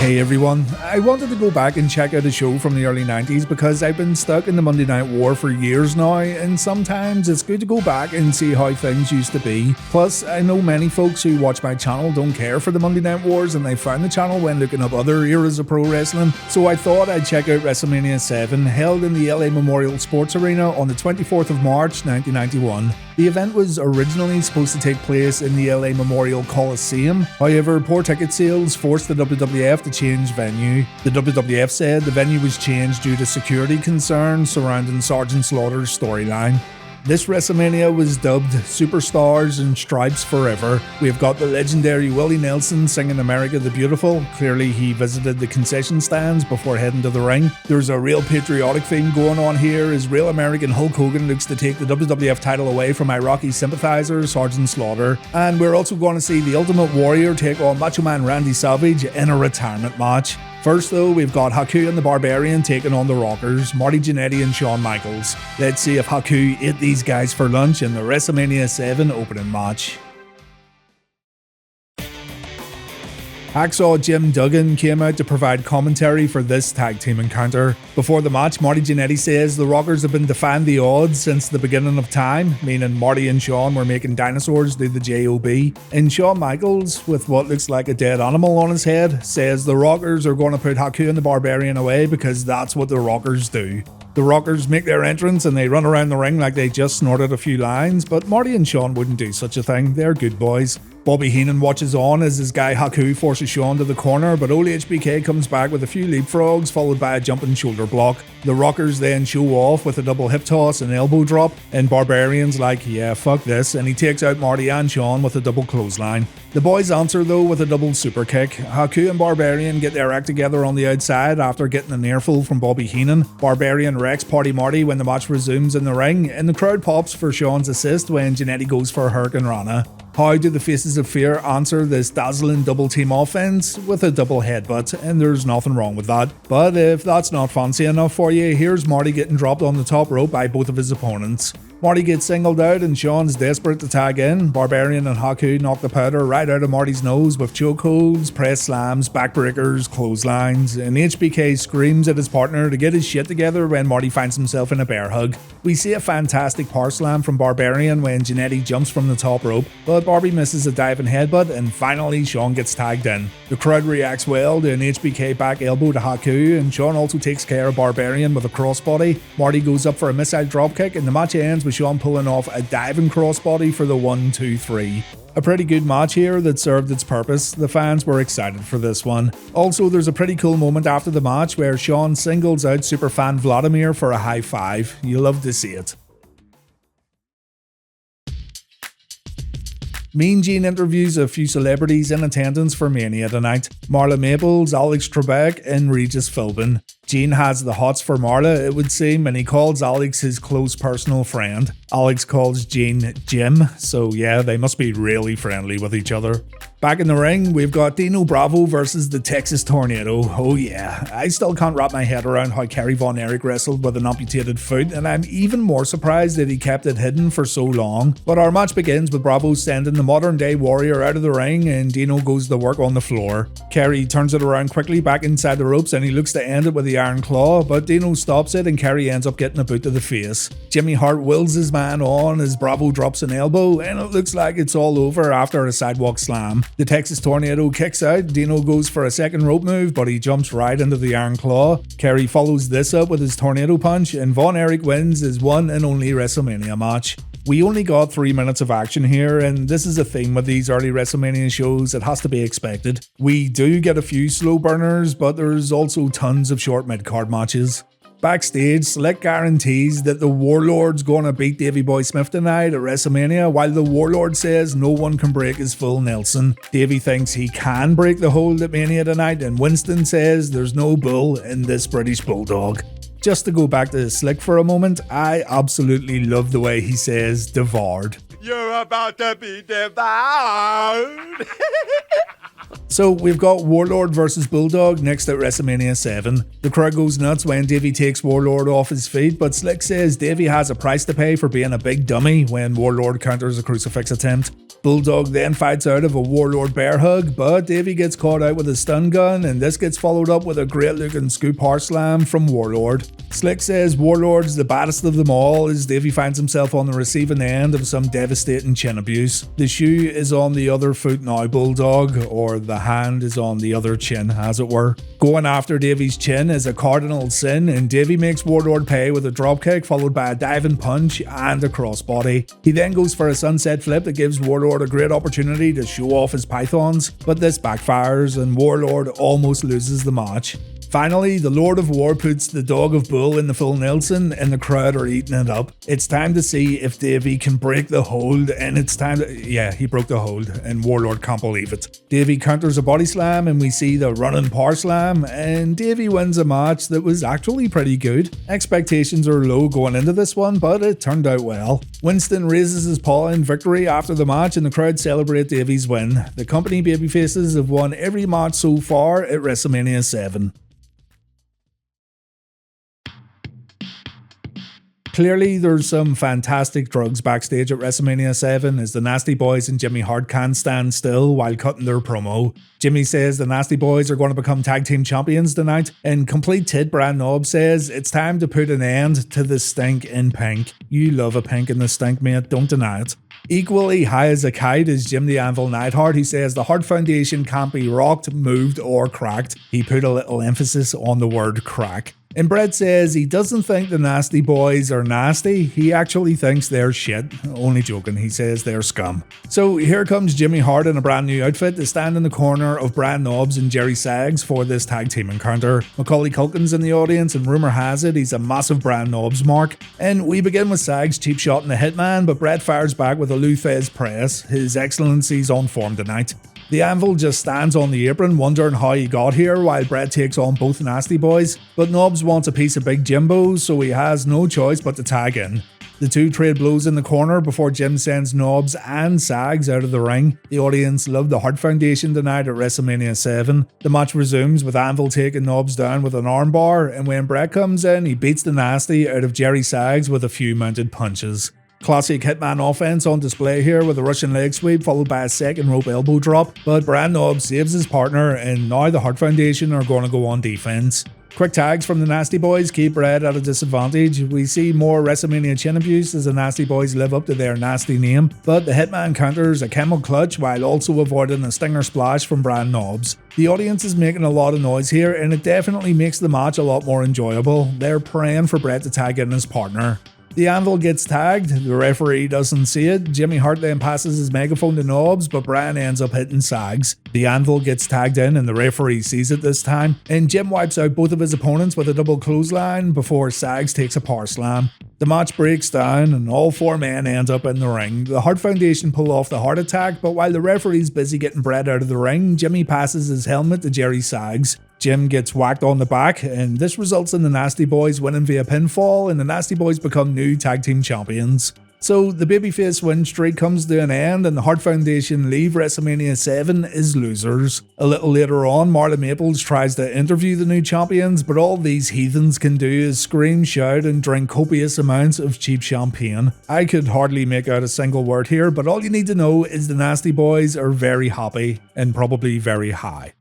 Hey everyone, I wanted to go back and check out a show from the early 90s because I've been stuck in the Monday Night War for years now, and sometimes it's good to go back and see how things used to be. Plus, I know many folks who watch my channel don't care for the Monday Night Wars, and they found the channel when looking up other eras of pro wrestling, so I thought I'd check out WrestleMania VII, held in the LA Memorial Sports Arena on the 24th of March 1991. The event was originally supposed to take place in the LA Memorial Coliseum, however poor ticket sales forced the WWF to change venue. The WWF said the venue was changed due to security concerns surrounding Sergeant Slaughter's storyline. This WrestleMania was dubbed Superstars and Stripes Forever. We've got the legendary Willie Nelson singing America the Beautiful. Clearly he visited the concession stands before heading to the ring. There's a real patriotic theme going on here as Real American Hulk Hogan looks to take the WWF title away from Iraqi sympathizer Sergeant Slaughter. And we're also going to see the Ultimate Warrior take on Macho Man Randy Savage in a retirement match. First though, we've got Haku and the Barbarian taking on the Rockers, Marty Jannetty and Shawn Michaels. Let's see if Haku ate these guys for lunch in the WrestleMania VII opening match. Hacksaw Jim Duggan came out to provide commentary for this tag team encounter. Before the match, Marty Jannetty says the Rockers have been defying the odds since the beginning of time, meaning Marty and Shawn were making dinosaurs do the J.O.B. And Shawn Michaels, with what looks like a dead animal on his head, says the Rockers are going to put Haku and the Barbarian away because that's what the Rockers do. The Rockers make their entrance and they run around the ring like they just snorted a few lines, but Marty and Shawn wouldn't do such a thing, they're good boys. Bobby Heenan watches on as his guy Haku forces Shawn to the corner, but old HBK comes back with a few leapfrogs followed by a jumping shoulder block. The Rockers then show off with a double hip toss and elbow drop, and Barbarian's like, yeah, fuck this, and he takes out Marty and Shawn with a double clothesline. The boys answer though with a double super kick. Haku and Barbarian get their act together on the outside after getting an earful from Bobby Heenan. Barbarian wrecks Party Marty when the match resumes in the ring, and the crowd pops for Shawn's assist when Jannetty goes for a Hurricane Rana. How do the Faces of Fear answer this dazzling double team offense? With a double headbutt, and there's nothing wrong with that. But if that's not fancy enough for you, here's Marty getting dropped on the top rope by both of his opponents. Marty gets singled out and Shawn's desperate to tag in. Barbarian and Haku knock the powder right out of Marty's nose with chokeholds, press slams, backbreakers, clotheslines, and HBK screams at his partner to get his shit together when Marty finds himself in a bear hug. We see a fantastic power slam from Barbarian when Jannetty jumps from the top rope, but Barbie misses a diving headbutt and finally Shawn gets tagged in. The crowd reacts well to an HBK back elbow to Haku, and Shawn also takes care of Barbarian with a crossbody. Marty goes up for a missile dropkick and the match ends with Shawn pulling off a diving crossbody for the 1-2-3. A pretty good match here that served its purpose. The fans were excited for this one. Also, there's a pretty cool moment after the match where Shawn singles out superfan Vladimir for a high five. You love to see it. Mean Gene interviews a few celebrities in attendance for Mania tonight. Marla Maples, Alex Trebek, and Regis Philbin. Gene has the hots for Marla, it would seem, and he calls Alex his close personal friend. Alex calls Gene Jim, so yeah, they must be really friendly with each other. Back in the ring, we've got Dino Bravo versus the Texas Tornado. Oh yeah, I still can't wrap my head around how Kerry Von Erich wrestled with an amputated foot, and I'm even more surprised that he kept it hidden for so long. But our match begins with Bravo sending the modern day Warrior out of the ring, and Dino goes to work on the floor. Kerry turns it around quickly back inside the ropes and he looks to end it with the Iron Claw, but Dino stops it and Kerry ends up getting a boot to the face. Jimmy Hart wills his man on as Bravo drops an elbow, and it looks like it's all over after a sidewalk slam. The Texas Tornado kicks out, Dino goes for a second rope move, but he jumps right into the Iron Claw. Kerry follows this up with his Tornado Punch, and Von Erich wins his one and only WrestleMania match. We only got 3 minutes of action here, and this is a theme with these early WrestleMania shows, it has to be expected. We do get a few slow burners, but there's also tons of short mid-card matches. Backstage, Slick guarantees that the Warlord's gonna beat Davey Boy Smith tonight at WrestleMania, while the Warlord says no one can break his full Nelson. Davey thinks he can break the hold at Mania tonight, and Winston says there's no bull in this British Bulldog. Just to go back to Slick for a moment, I absolutely love the way he says devoured. You're about to be devoured. So we've got Warlord versus Bulldog next at WrestleMania VII. The crowd goes nuts when Davey takes Warlord off his feet, but Slick says Davey has a price to pay for being a big dummy when Warlord counters a crucifix attempt. Bulldog then fights out of a Warlord bear hug, but Davey gets caught out with a stun gun, and this gets followed up with a great looking scoop heart slam from Warlord. Slick says Warlord's the baddest of them all as Davey finds himself on the receiving end of some devastating chin abuse. The shoe is on the other foot now, Bulldog, or the hand is on the other chin, as it were. Going after Davey's chin is a cardinal sin, and Davey makes Warlord pay with a dropkick followed by a diving punch and a crossbody. He then goes for a sunset flip that gives Warlord a great opportunity to show off his pythons, but this backfires and Warlord almost loses the match. Finally, the Lord of War puts the Dog of Bull in the full Nelson and the crowd are eating it up. It's time to see if Davey can break the hold, and it's time to... yeah, he broke the hold and Warlord can't believe it. Davey counters a body slam and we see the running power slam, and Davey wins a match that was actually pretty good. Expectations are low going into this one, but it turned out well. Winston raises his paw in victory after the match and the crowd celebrate Davey's win. The company babyfaces have won every match so far at WrestleMania VII. Clearly, there's some fantastic drugs backstage at WrestleMania VII as the Nasty Boys and Jimmy Hart can't stand still while cutting their promo. Jimmy says the Nasty Boys are going to become tag team champions tonight, and Complete Tit Brad Knob says it's time to put an end to the stink in pink. You love a pink in the stink, mate, don't deny it. Equally high as a kite is Jim the Anvil Neidhart, who says the Hart Foundation can't be rocked, moved, or cracked. He put a little emphasis on the word crack. And Brett says he doesn't think the Nasty Boys are nasty, he actually thinks they're shit. Only joking, he says they're scum. So here comes Jimmy Hart in a brand new outfit to stand in the corner of Brad Knobbs and Jerry Sags for this tag team encounter. Macaulay Culkin's in the audience and rumour has it he's a massive Brad Knobbs mark. And we begin with Sags cheap shotting the Hitman, but Brett fires back with a Lou Thesz press. His excellency's on form tonight. The Anvil just stands on the apron wondering how he got here while Brett takes on both Nasty Boys, but Knobbs wants a piece of Big Jimbo, so he has no choice but to tag in. The two trade blows in the corner before Jim sends Knobbs and Sags out of the ring. The audience loved the Hart Foundation tonight at WrestleMania VII. The match resumes with Anvil taking Knobbs down with an armbar, and when Brett comes in, he beats the Nasty out of Jerry Sags with a few mounted punches. Classic Hitman offense on display here with a Russian leg sweep followed by a second rope elbow drop, but Brad Knobbs saves his partner and now the Hart Foundation are going to go on defense. Quick tags from the Nasty Boys keep Brad at a disadvantage. We see more WrestleMania chin abuse as the Nasty Boys live up to their nasty name, but the Hitman counters a camel clutch while also avoiding a stinger splash from Brad Knobbs. The audience is making a lot of noise here and it definitely makes the match a lot more enjoyable. They're praying for Brett to tag in his partner. The Anvil gets tagged, the referee doesn't see it, Jimmy Hart then passes his megaphone to Knobbs, but Brian ends up hitting Sags. The Anvil gets tagged in and the referee sees it this time, and Jim wipes out both of his opponents with a double clothesline before Sags takes a power slam. The match breaks down and all four men end up in the ring. The Hart Foundation pull off the heart attack, but while the referee's busy getting Brett out of the ring, Jimmy passes his helmet to Jerry Sags. Jim gets whacked on the back, and this results in the Nasty Boys winning via pinfall, and the Nasty Boys become new tag team champions. So the babyface win streak comes to an end, and the Hart Foundation leave WrestleMania VII as losers. A little later on, Marla Maples tries to interview the new champions, but all these heathens can do is scream, shout, and drink copious amounts of cheap champagne. I could hardly make out a single word here, but all you need to know is the Nasty Boys are very happy, and probably very high.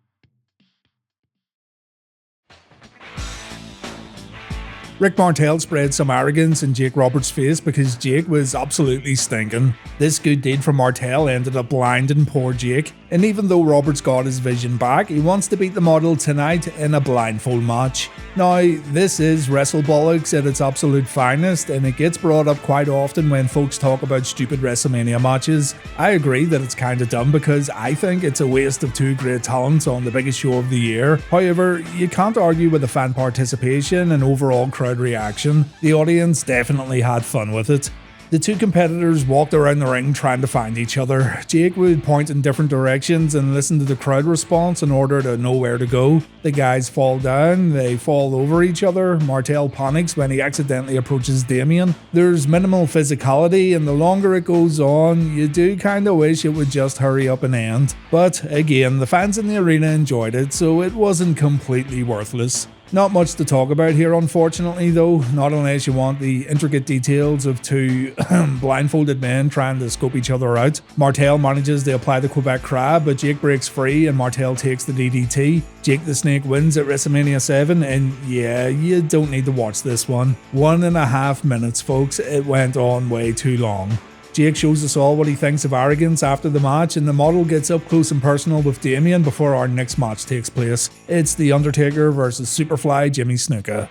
Rick Martel spread some arrogance in Jake Roberts' face because Jake was absolutely stinking. This good deed from Martel ended up blinding poor Jake, and even though Roberts got his vision back, he wants to beat the model tonight in a blindfold match. Now, this is WrestleBollocks at its absolute finest, and it gets brought up quite often when folks talk about stupid WrestleMania matches. I agree that it's kinda dumb because I think it's a waste of two great talents on the biggest show of the year. However, you can't argue with the fan participation and overall crowd reaction. The audience definitely had fun with it. The two competitors walked around the ring trying to find each other. Jake would point in different directions and listen to the crowd response in order to know where to go. The guys fall down, they fall over each other. Martel panics when he accidentally approaches Damien. There's minimal physicality, and the longer it goes on, you do kinda wish it would just hurry up and end. But again, the fans in the arena enjoyed it, so it wasn't completely worthless. Not much to talk about here, unfortunately, though, not unless you want the intricate details of two blindfolded men trying to scope each other out. Martel manages to apply the Quebec crab, but Jake breaks free and Martel takes the DDT. Jake the Snake wins at WrestleMania VII, and yeah, you don't need to watch this one. 1.5 minutes, folks. It went on way too long. Jake shows us all what he thinks of arrogance after the match, and the model gets up close and personal with Damien before our next match takes place. It's The Undertaker versus Superfly Jimmy Snuka.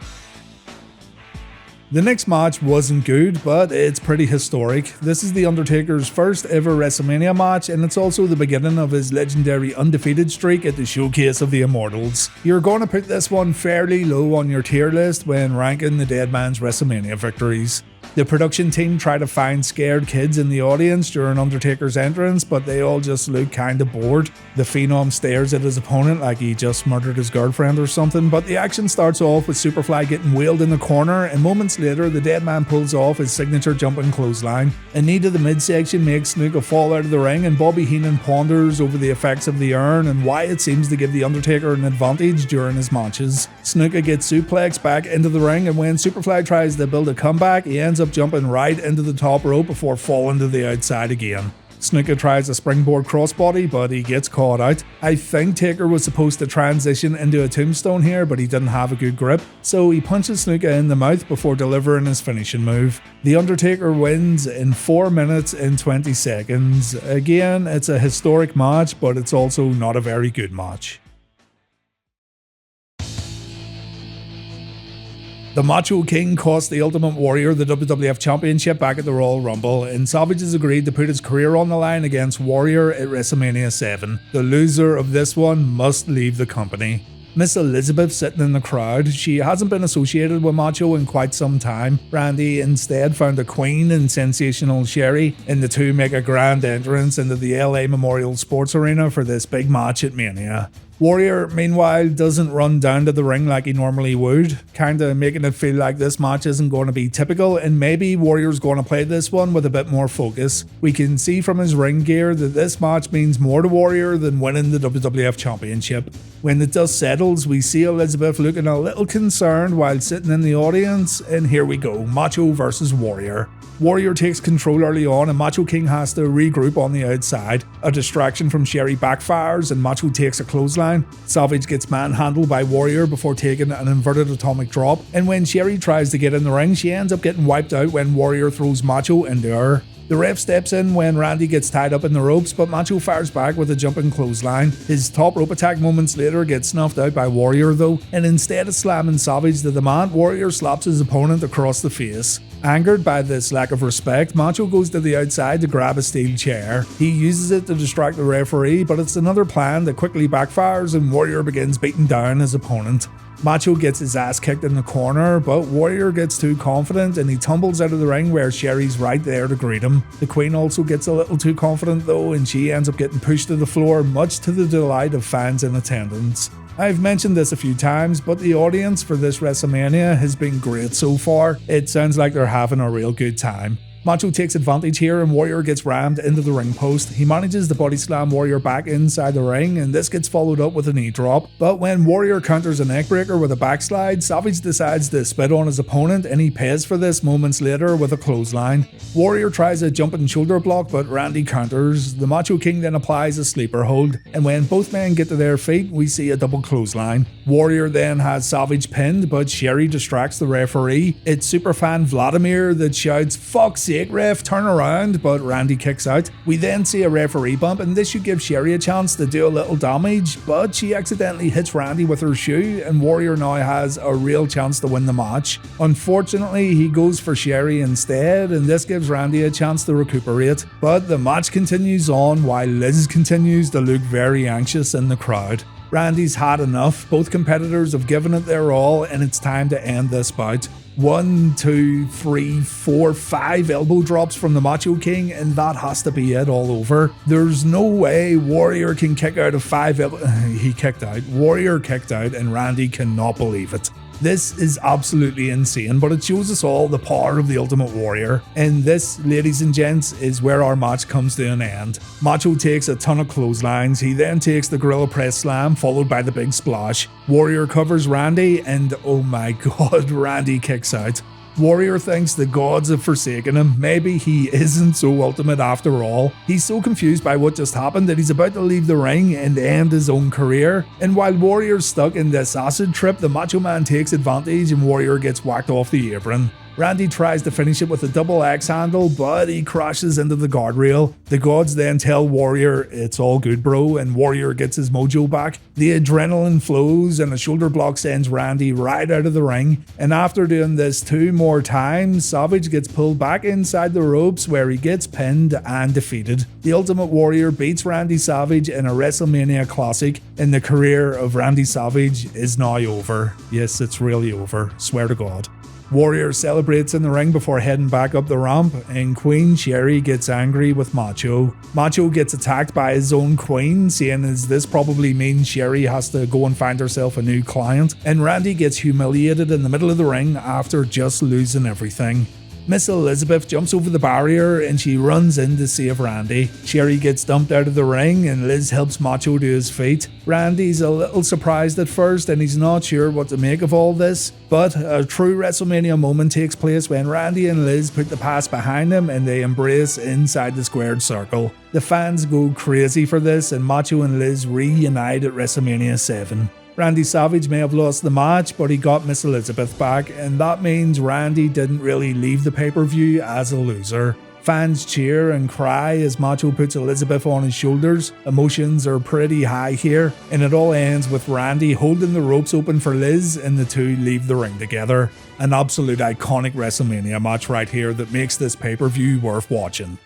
The next match wasn't good, but it's pretty historic. This is The Undertaker's first ever WrestleMania match, and it's also the beginning of his legendary undefeated streak at the Showcase of the Immortals. You're going to put this one fairly low on your tier list when ranking the Dead Man's WrestleMania victories. The production team try to find scared kids in the audience during Undertaker's entrance, but they all just look kinda bored. The Phenom stares at his opponent like he just murdered his girlfriend or something, but the action starts off with Superfly getting wheeled in the corner, and moments later the Dead Man pulls off his signature jumping clothesline. A knee to the midsection makes Snuka fall out of the ring, and Bobby Heenan ponders over the effects of the urn and why it seems to give the Undertaker an advantage during his matches. Snuka gets suplexed back into the ring, and when Superfly tries to build a comeback, he ends up jumping right into the top rope before falling to the outside again. Snuka tries a springboard crossbody, but he gets caught out. I think Taker was supposed to transition into a tombstone here, but he didn't have a good grip, so he punches Snuka in the mouth before delivering his finishing move. The Undertaker wins in 4 minutes and 20 seconds. Again, it's a historic match, but it's also not a very good match. The Macho King cost the Ultimate Warrior the WWF Championship back at the Royal Rumble, and Savage has agreed to put his career on the line against Warrior at WrestleMania VII. The loser of this one must leave the company. Miss Elizabeth sitting in the crowd. She hasn't been associated with Macho in quite some time. Randy instead found a queen in Sensational Sherry, and the two make a grand entrance into the LA Memorial Sports Arena for this big match at Mania. Warrior, meanwhile, doesn't run down to the ring like he normally would, kinda making it feel like this match isn't going to be typical, and maybe Warrior's going to play this one with a bit more focus. We can see from his ring gear that this match means more to Warrior than winning the WWF Championship. When the dust settles, we see Elizabeth looking a little concerned while sitting in the audience, and here we go, Macho versus Warrior. Warrior takes control early on, and Macho King has to regroup on the outside. A distraction from Sherry backfires and Macho takes a clothesline. Savage gets manhandled by Warrior before taking an inverted atomic drop, and when Sherry tries to get in the ring, she ends up getting wiped out when Warrior throws Macho into her. The ref steps in when Randy gets tied up in the ropes, but Macho fires back with a jumping clothesline. His top rope attack moments later gets snuffed out by Warrior though, and instead of slamming Savage to the mat, Warrior slaps his opponent across the face. Angered by this lack of respect, Macho goes to the outside to grab a steel chair. He uses it to distract the referee, but it's another plan that quickly backfires and Warrior begins beating down his opponent. Macho gets his ass kicked in the corner, but Warrior gets too confident and he tumbles out of the ring where Sherry's right there to greet him. The Queen also gets a little too confident though, and she ends up getting pushed to the floor, much to the delight of fans in attendance. I've mentioned this a few times, but the audience for this WrestleMania has been great so far. It sounds like they're having a real good time. Macho takes advantage here and Warrior gets rammed into the ring post. He manages to body slam Warrior back inside the ring, and this gets followed up with a knee drop. But when Warrior counters a neckbreaker with a backslide, Savage decides to spit on his opponent, and he pays for this moments later with a clothesline. Warrior tries a jumping shoulder block, but Randy counters. The Macho King then applies a sleeper hold, and when both men get to their feet, we see a double clothesline. Warrior then has Savage pinned, but Sherry distracts the referee. It's superfan Vladimir that shouts, "Fuck's sake, ref, turn around," but Randy kicks out. We then see a referee bump, and this should give Sherry a chance to do a little damage, but she accidentally hits Randy with her shoe, and Warrior now has a real chance to win the match. Unfortunately, he goes for Sherry instead, and this gives Randy a chance to recuperate. But the match continues on while Liz continues to look very anxious in the crowd. Randy's had enough. Both competitors have given it their all, and it's time to end this bout. 1, 2, 3, 4, 5 elbow drops from the Macho King, and that has to be it all over. There's no way Warrior can kick out of 5 He kicked out. Warrior kicked out, and Randy cannot believe it. This is absolutely insane, but it shows us all the power of the Ultimate Warrior. And this, ladies and gents, is where our match comes to an end. Macho takes a ton of clotheslines. He then takes the Gorilla Press Slam, followed by the Big Splash. Warrior covers Randy, and oh my god, Randy kicks out. Warrior thinks the gods have forsaken him. Maybe he isn't so ultimate after all. He's so confused by what just happened that he's about to leave the ring and end his own career. And while Warrior's stuck in this acid trip, the Macho Man takes advantage and Warrior gets whacked off the apron. Randy tries to finish it with a double axe handle, but he crashes into the guardrail. The gods then tell Warrior, "It's all good, bro," and Warrior gets his mojo back. The adrenaline flows and a shoulder block sends Randy right out of the ring. And after doing this 2 more times, Savage gets pulled back inside the ropes where he gets pinned and defeated. The Ultimate Warrior beats Randy Savage in a WrestleMania classic, and the career of Randy Savage is now over. Yes, it's really over. Swear to God. Warrior celebrates in the ring before heading back up the ramp, and Queen Sherry gets angry with Macho. Macho gets attacked by his own queen, seeing as this probably means Sherry has to go and find herself a new client, and Randy gets humiliated in the middle of the ring after just losing everything. Miss Elizabeth jumps over the barrier and she runs in to save Randy. Sherry gets dumped out of the ring and Liz helps Macho to his feet. Randy's a little surprised at first and he's not sure what to make of all this, but a true WrestleMania moment takes place when Randy and Liz put the past behind them and they embrace inside the squared circle. The fans go crazy for this and Macho and Liz reunite at WrestleMania VII. Randy Savage may have lost the match, but he got Miss Elizabeth back, and that means Randy didn't really leave the pay-per-view as a loser. Fans cheer and cry as Macho puts Elizabeth on his shoulders. Emotions are pretty high here, and it all ends with Randy holding the ropes open for Liz, and the two leave the ring together. An absolute iconic WrestleMania match right here that makes this pay-per-view worth watching.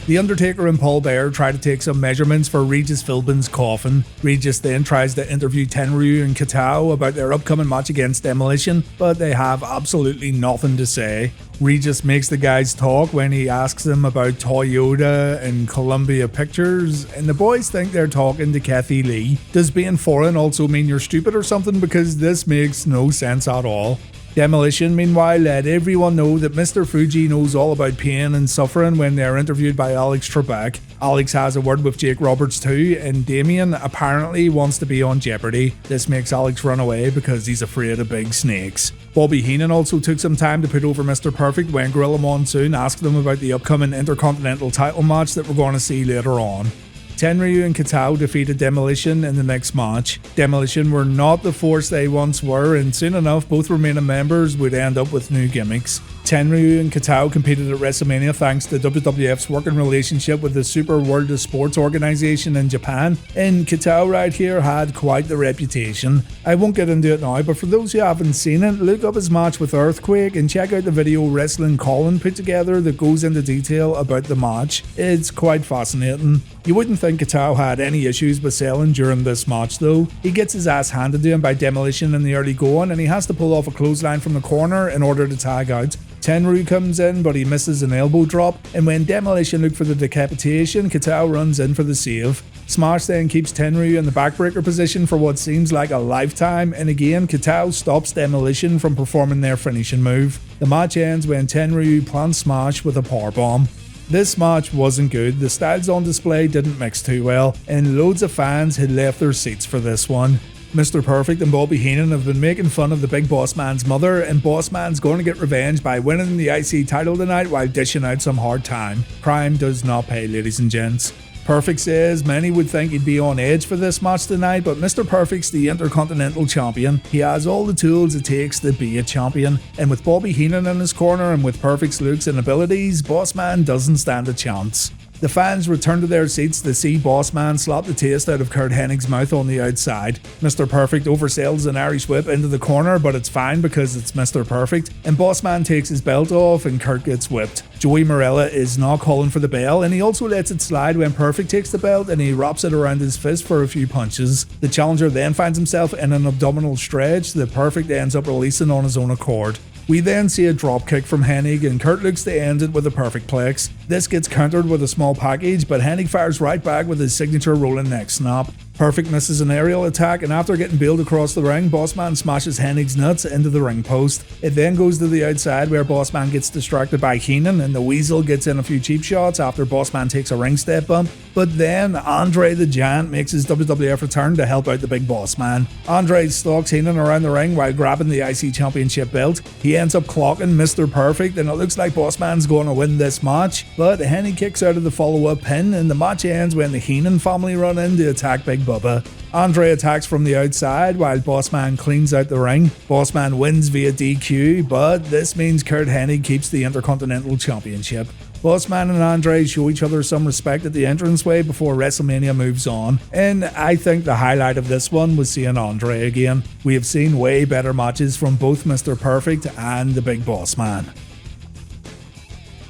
The Undertaker and Paul Bearer try to take some measurements for Regis Philbin's coffin. Regis then tries to interview Tenryu and Kitao about their upcoming match against Demolition, but they have absolutely nothing to say. Regis makes the guys talk when he asks them about Toyota and Columbia Pictures, and the boys think they're talking to Kathy Lee. Does being foreign also mean you're stupid or something? Because this makes no sense at all. Demolition, meanwhile, let everyone know that Mr. Fuji knows all about pain and suffering when they're interviewed by Alex Trebek. Alex has a word with Jake Roberts too, and Damien apparently wants to be on Jeopardy. This makes Alex run away because he's afraid of big snakes. Bobby Heenan also took some time to put over Mr. Perfect when Gorilla Monsoon asked them about the upcoming Intercontinental title match that we're going to see later on. Tenryu and Kitao defeated Demolition in the next match. Demolition were not the force they once were, and soon enough both remaining members would end up with new gimmicks. Tenryu and Kitao competed at WrestleMania thanks to WWF's working relationship with the Super World of Sports organization in Japan, and Kitao right here had quite the reputation. I won't get into it now, but for those who haven't seen it, look up his match with Earthquake and check out the video Wrestling Colin put together that goes into detail about the match. It's quite fascinating. You wouldn't think Kitao had any issues with selling during this match though. He gets his ass handed to him by Demolition in the early going and he has to pull off a clothesline from the corner in order to tag out. Tenryu comes in but he misses an elbow drop, and when Demolition look for the decapitation, Kitao runs in for the save. Smash then keeps Tenryu in the backbreaker position for what seems like a lifetime, and again Kitao stops Demolition from performing their finishing move. The match ends when Tenryu plants Smash with a powerbomb. This match wasn't good, the styles on display didn't mix too well, and loads of fans had left their seats for this one. Mr. Perfect and Bobby Heenan have been making fun of the Big Boss Man's mother, and Boss Man's going to get revenge by winning the IC title tonight while dishing out some hard time. Crime does not pay, ladies and gents. Perfect says many would think he'd be on edge for this match tonight, but Mr. Perfect's the Intercontinental Champion. He has all the tools it takes to be a champion, and with Bobby Heenan in his corner and with Perfect's looks and abilities, Boss Man doesn't stand a chance. The fans return to their seats to see Boss Man slap the taste out of Curt Hennig's mouth on the outside. Mr. Perfect oversells an Irish whip into the corner, but it's fine because it's Mr. Perfect, and Boss Man takes his belt off and Curt gets whipped. Joey Morella is not calling for the bell, and he also lets it slide when Perfect takes the belt and he wraps it around his fist for a few punches. The challenger then finds himself in an abdominal stretch that Perfect ends up releasing on his own accord. We then see a dropkick from Hennig and Curt looks to end it with a perfect plex. This gets countered with a small package, but Hennig fires right back with his signature rolling neck snap. Perfect misses an aerial attack, and after getting bailed across the ring, Bossman smashes Henig's nuts into the ring post. It then goes to the outside where Bossman gets distracted by Heenan, and the Weasel gets in a few cheap shots after Bossman takes a ring step bump. But then Andre the Giant makes his WWF return to help out the big Bossman. Andre stalks Heenan around the ring while grabbing the IC Championship belt. He ends up clocking Mr. Perfect, and it looks like Bossman's going to win this match. But Hennig kicks out of the follow-up pin, and the match ends when the Heenan family run in to attack Big Bubba. Andre attacks from the outside while Bossman cleans out the ring. Bossman wins via DQ, but this means Curt Hennig keeps the Intercontinental Championship. Bossman and Andre show each other some respect at the entranceway before WrestleMania moves on, and I think the highlight of this one was seeing Andre again. We have seen way better matches from both Mr. Perfect and the Big Bossman.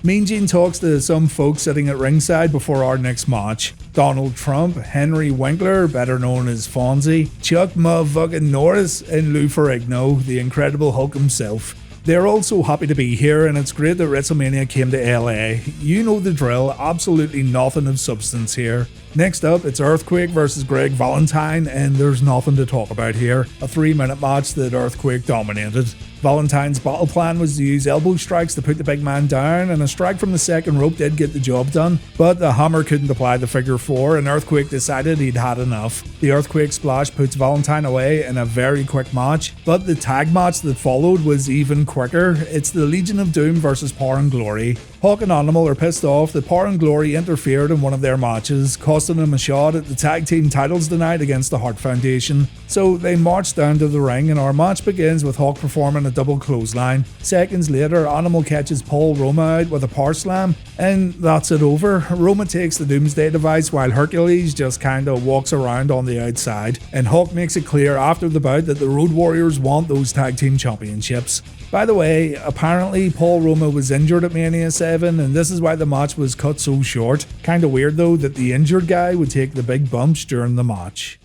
Mean Gene talks to some folks sitting at ringside before our next match. Donald Trump, Henry Winkler, better known as Fonzie, Chuck motherfucking Norris, and Lou Ferrigno, the Incredible Hulk himself. They're all so happy to be here, and it's great that WrestleMania came to LA. You know the drill, absolutely nothing of substance here. Next up, it's Earthquake versus Greg Valentine, and there's nothing to talk about here. A 3-minute match that Earthquake dominated. Valentine's battle plan was to use elbow strikes to put the big man down, and a strike from the second rope did get the job done, but the hammer couldn't apply the figure 4, and Earthquake decided he'd had enough. The Earthquake splash puts Valentine away in a very quick match, but the tag match that followed was even quicker. It's the Legion of Doom versus Power and Glory. Hawk and Animal are pissed off that Power and Glory interfered in one of their matches, costing them a shot at the tag team titles tonight against the Hart Foundation. So they march down to the ring, and our match begins with Hawk performing a double clothesline. Seconds later, Animal catches Paul Roma out with a power slam, and that's it over. Roma takes the Doomsday device while Hercules just kinda walks around on the outside, and Hawk makes it clear after the bout that the Road Warriors want those tag team championships. By the way, apparently Paul Roma was injured at Mania 7, and this is why the match was cut so short. Kinda weird though that the injured guy would take the big bumps during the match.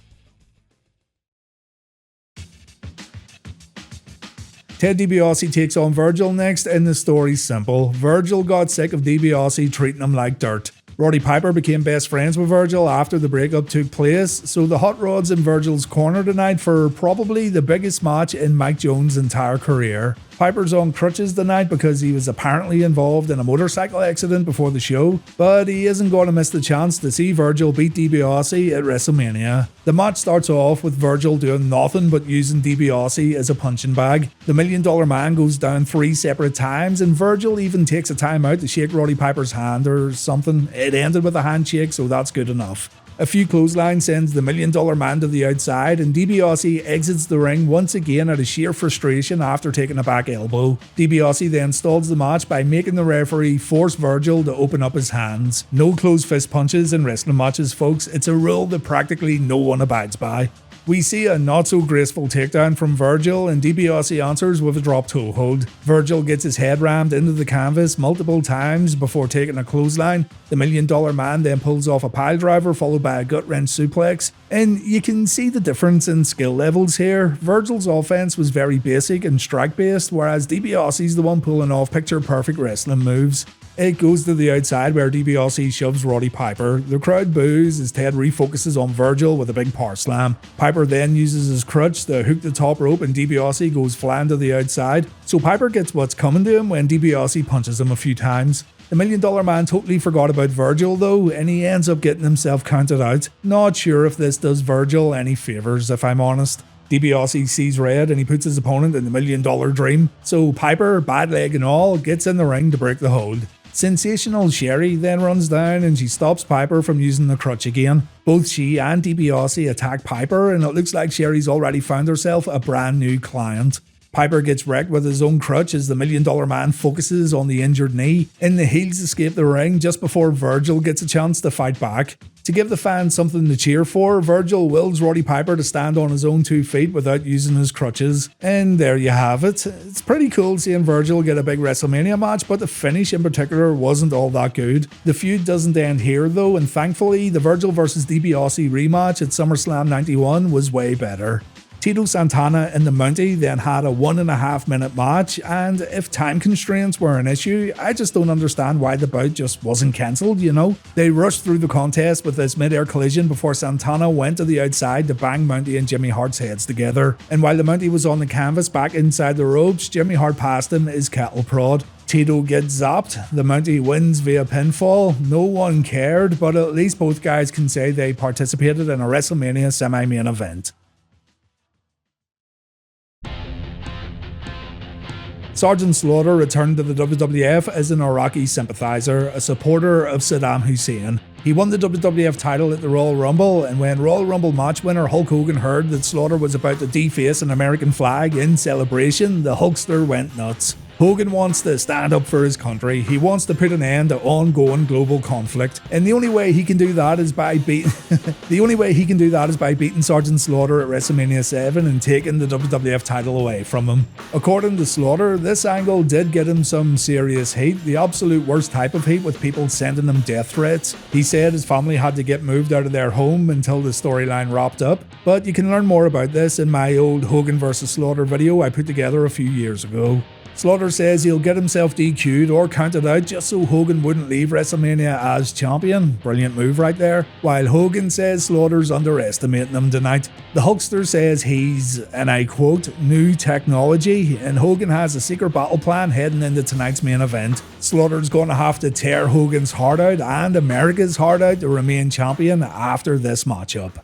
Ted Dibiase takes on Virgil next, and the story's simple. Virgil got sick of Dibiase treating him like dirt. Roddy Piper became best friends with Virgil after the breakup took place, so the Hot Rod's in Virgil's corner tonight for probably the biggest match in Mike Jones' entire career. Piper's on crutches tonight because he was apparently involved in a motorcycle accident before the show, but he isn't going to miss the chance to see Virgil beat Dibiase at WrestleMania. The match starts off with Virgil doing nothing but using Dibiase as a punching bag. The $1 Million Man goes down 3 separate times, and Virgil even takes a time out to shake Roddy Piper's hand or something. It ended with a handshake, so that's good enough. A few clotheslines sends the $1 Million Man to the outside, and Dibiase exits the ring once again out of sheer frustration after taking a back elbow. Dibiase then stalls the match by making the referee force Virgil to open up his hands. No closed fist punches in wrestling matches, folks. It's a rule that practically no one abides by. We see a not so graceful takedown from Virgil, and Dibiase answers with a drop toe hold. Virgil gets his head rammed into the canvas multiple times before taking a clothesline. The $1 Million Man then pulls off a pile driver followed by a gut wrench suplex, and you can see the difference in skill levels here. Virgil's offense was very basic and strike based, whereas Dibiase's the one pulling off picture perfect wrestling moves. It goes to the outside where Dibiase shoves Roddy Piper. The crowd boos as Ted refocuses on Virgil with a big power slam. Piper then uses his crutch to hook the top rope, and Dibiase goes flying to the outside. So Piper gets what's coming to him when Dibiase punches him a few times. The $1 Million Man totally forgot about Virgil though, and he ends up getting himself counted out. Not sure if this does Virgil any favours, if I'm honest. Dibiase sees red and he puts his opponent in the $1 Million Dream. So Piper, bad leg and all, gets in the ring to break the hold. Sensational Sherry then runs down and she stops Piper from using the crutch again. Both she and Dibiase attack Piper, and it looks like Sherry's already found herself a brand new client. Piper gets wrecked with his own crutch as the $1 Million Man focuses on the injured knee, and the heels escape the ring just before Virgil gets a chance to fight back. To give the fans something to cheer for, Virgil wills Roddy Piper to stand on his own 2 feet without using his crutches. And there you have it. It's pretty cool seeing Virgil get a big WrestleMania match, but the finish in particular wasn't all that good. The feud doesn't end here though, and thankfully the Virgil vs Dibiase rematch at SummerSlam 91 was way better. Tito Santana and the Mountie then had a 1.5 minute match, and if time constraints were an issue, I just don't understand why the bout just wasn't cancelled, you know? They rushed through the contest with this mid-air collision before Santana went to the outside to bang Mountie and Jimmy Hart's heads together, and while the Mountie was on the canvas back inside the ropes, Jimmy Hart passed him his cattle prod. Tito gets zapped, the Mountie wins via pinfall. No one cared, but at least both guys can say they participated in a WrestleMania semi-main event. Sergeant Slaughter returned to the WWF as an Iraqi sympathizer, a supporter of Saddam Hussein. He won the WWF title at the Royal Rumble, and when Royal Rumble match winner Hulk Hogan heard that Slaughter was about to deface an American flag in celebration, the Hulkster went nuts. Hogan wants to stand up for his country. He wants to put an end to ongoing global conflict, and the only way he can do that is by beating Sergeant Slaughter at WrestleMania VII and taking the WWF title away from him. According to Slaughter, this angle did get him some serious heat, the absolute worst type of heat, with people sending him death threats. He said his family had to get moved out of their home until the storyline wrapped up, but you can learn more about this in my old Hogan vs Slaughter video I put together a few years ago. Slaughter says he'll get himself DQ'd or counted out just so Hogan wouldn't leave WrestleMania as champion. Brilliant move right there. While Hogan says Slaughter's underestimating him tonight. The Hulkster says he's, and I quote, new technology, and Hogan has a secret battle plan heading into tonight's main event. Slaughter's going to have to tear Hogan's heart out and America's heart out to remain champion after this matchup.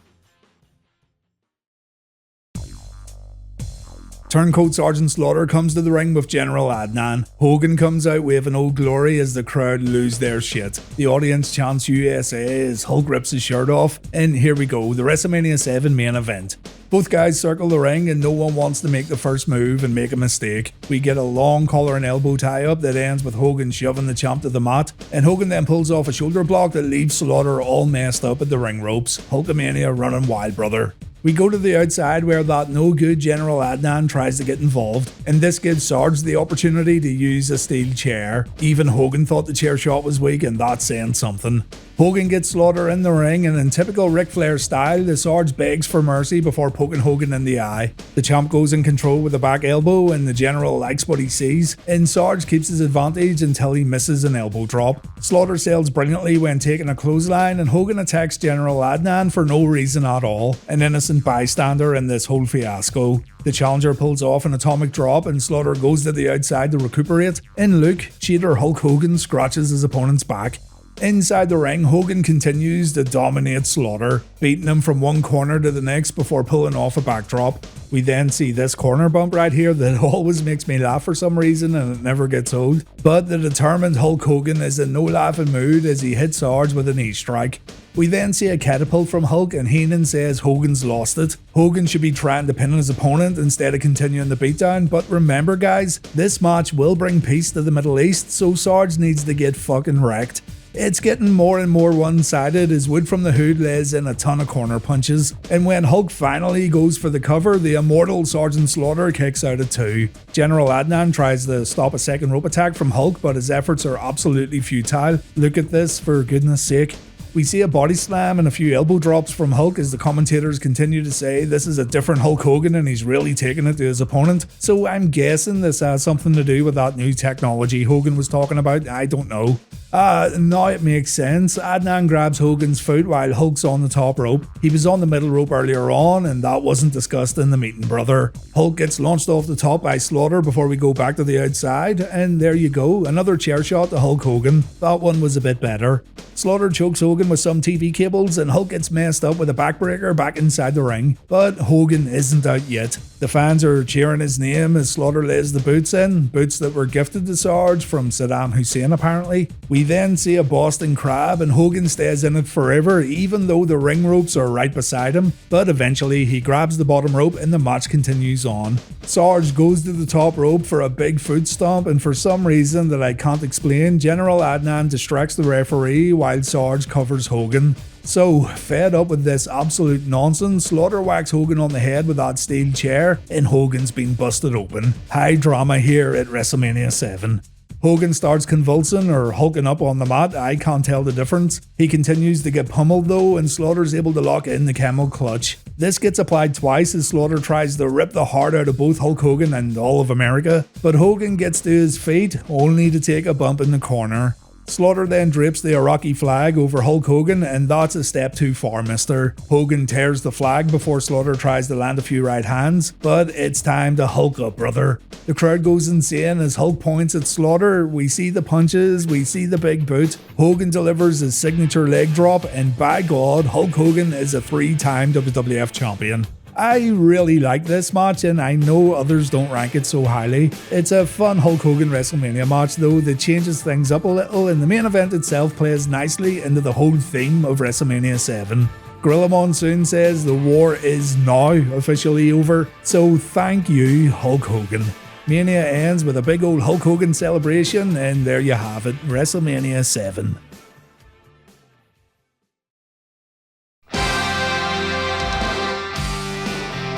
Turncoat Sergeant Slaughter comes to the ring with General Adnan. Hogan comes out waving Old Glory as the crowd lose their shit. The audience chants USA as Hulk rips his shirt off, and here we go, the WrestleMania VII main event. Both guys circle the ring and no one wants to make the first move and make a mistake. We get a long collar and elbow tie up that ends with Hogan shoving the champ to the mat, and Hogan then pulls off a shoulder block that leaves Slaughter all messed up at the ring ropes. Hulkamania running wild, brother. We go to the outside where that no good General Adnan tries to get involved, and this gives Sarge the opportunity to use a steel chair. Even Hogan thought the chair shot was weak, and that's saying something. Hogan gets Slaughter in the ring, and in typical Ric Flair style, the Sarge begs for mercy before poking Hogan in the eye. The champ goes in control with a back elbow, and the General likes what he sees, and Sarge keeps his advantage until he misses an elbow drop. Slaughter sells brilliantly when taking a clothesline, and Hogan attacks General Adnan for no reason at all, an innocent bystander in this whole fiasco. The challenger pulls off an atomic drop, and Slaughter goes to the outside to recuperate, and Luke, cheater Hulk Hogan, scratches his opponent's back. Inside the ring, Hogan continues to dominate Slaughter, beating him from one corner to the next before pulling off a backdrop. We then see this corner bump right here that always makes me laugh for some reason, and it never gets old. But the determined Hulk Hogan is in no laughing mood as he hits Sarge with a knee strike. We then see a catapult from Hulk, and Heenan says Hogan's lost it. Hogan should be trying to pin his opponent instead of continuing the beatdown, but remember guys, this match will bring peace to the Middle East, so Sarge needs to get fucking wrecked. It's getting more and more one-sided as Wood from the Hood lays in a ton of corner punches, and when Hulk finally goes for the cover, the immortal Sergeant Slaughter kicks out at 2. General Adnan tries to stop a second rope attack from Hulk, but his efforts are absolutely futile. Look at this, for goodness sake. We see a body slam and a few elbow drops from Hulk as the commentators continue to say this is a different Hulk Hogan and he's really taking it to his opponent. So I'm guessing this has something to do with that new technology Hogan was talking about. I don't know. Now it makes sense. Adnan grabs Hogan's foot while Hulk's on the top rope. He was on the middle rope earlier on, and that wasn't discussed in the meeting, brother. Hulk gets launched off the top by Slaughter before we go back to the outside, and there you go, another chair shot to Hulk Hogan. That one was a bit better. Slaughter chokes Hogan with some TV cables, and Hulk gets messed up with a backbreaker back inside the ring. But Hogan isn't out yet. The fans are cheering his name as Slaughter lays the boots in, boots that were gifted to Sarge from Saddam Hussein apparently. We then see a Boston Crab, and Hogan stays in it forever even though the ring ropes are right beside him, but eventually he grabs the bottom rope and the match continues on. Sarge goes to the top rope for a big foot stomp, and for some reason that I can't explain, General Adnan distracts the referee while Sarge covers Hogan. So, fed up with this absolute nonsense, Slaughter whacks Hogan on the head with that steel chair, and Hogan's been busted open. High drama here at WrestleMania VII. Hogan starts convulsing or hulking up on the mat, I can't tell the difference. He continues to get pummeled though, and Slaughter's able to lock in the camel clutch. This gets applied twice as Slaughter tries to rip the heart out of both Hulk Hogan and all of America, but Hogan gets to his feet only to take a bump in the corner. Slaughter then drapes the Iraqi flag over Hulk Hogan, and that's a step too far, mister. Hogan tears the flag before Slaughter tries to land a few right hands, but it's time to Hulk up, brother. The crowd goes insane as Hulk points at Slaughter. We see the punches, we see the big boot. Hogan delivers his signature leg drop, and by God, Hulk Hogan is a 3-time WWF champion. I really like this match, and I know others don't rank it so highly. It's a fun Hulk Hogan WrestleMania match though that changes things up a little, and the main event itself plays nicely into the whole theme of WrestleMania VII. Gorilla Monsoon says the war is now officially over, so thank you, Hulk Hogan. Mania ends with a big old Hulk Hogan celebration, and there you have it, WrestleMania VII.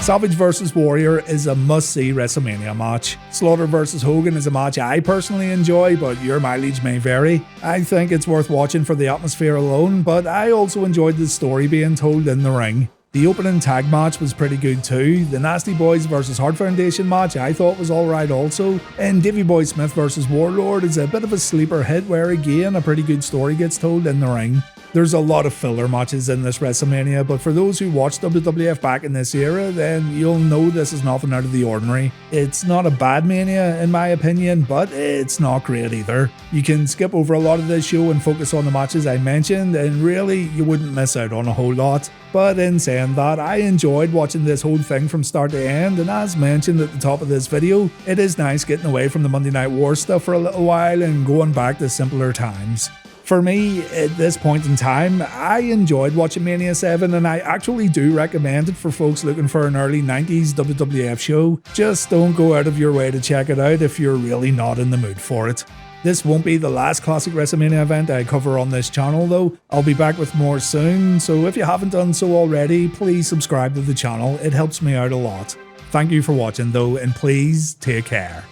Savage vs. Warrior is a must-see WrestleMania match. Slaughter vs. Hogan is a match I personally enjoy, but your mileage may vary. I think it's worth watching for the atmosphere alone, but I also enjoyed the story being told in the ring. The opening tag match was pretty good too. The Nasty Boys vs. Hart Foundation match I thought was alright also. And Davey Boy Smith vs. Warlord is a bit of a sleeper hit where again a pretty good story gets told in the ring. There's a lot of filler matches in this WrestleMania, but for those who watched WWF back in this era, then you'll know this is nothing out of the ordinary. It's not a bad Mania in my opinion, but it's not great either. You can skip over a lot of this show and focus on the matches I mentioned, and really you wouldn't miss out on a whole lot. But in saying that, I enjoyed watching this whole thing from start to end, and as mentioned at the top of this video, it is nice getting away from the Monday Night War stuff for a little while and going back to simpler times. For me, at this point in time, I enjoyed watching Mania 7, and I actually do recommend it for folks looking for an early 90s WWF show. Just don't go out of your way to check it out if you're really not in the mood for it. This won't be the last classic WrestleMania event I cover on this channel though. I'll be back with more soon, so if you haven't done so already, please subscribe to the channel, it helps me out a lot. Thank you for watching though, and please take care.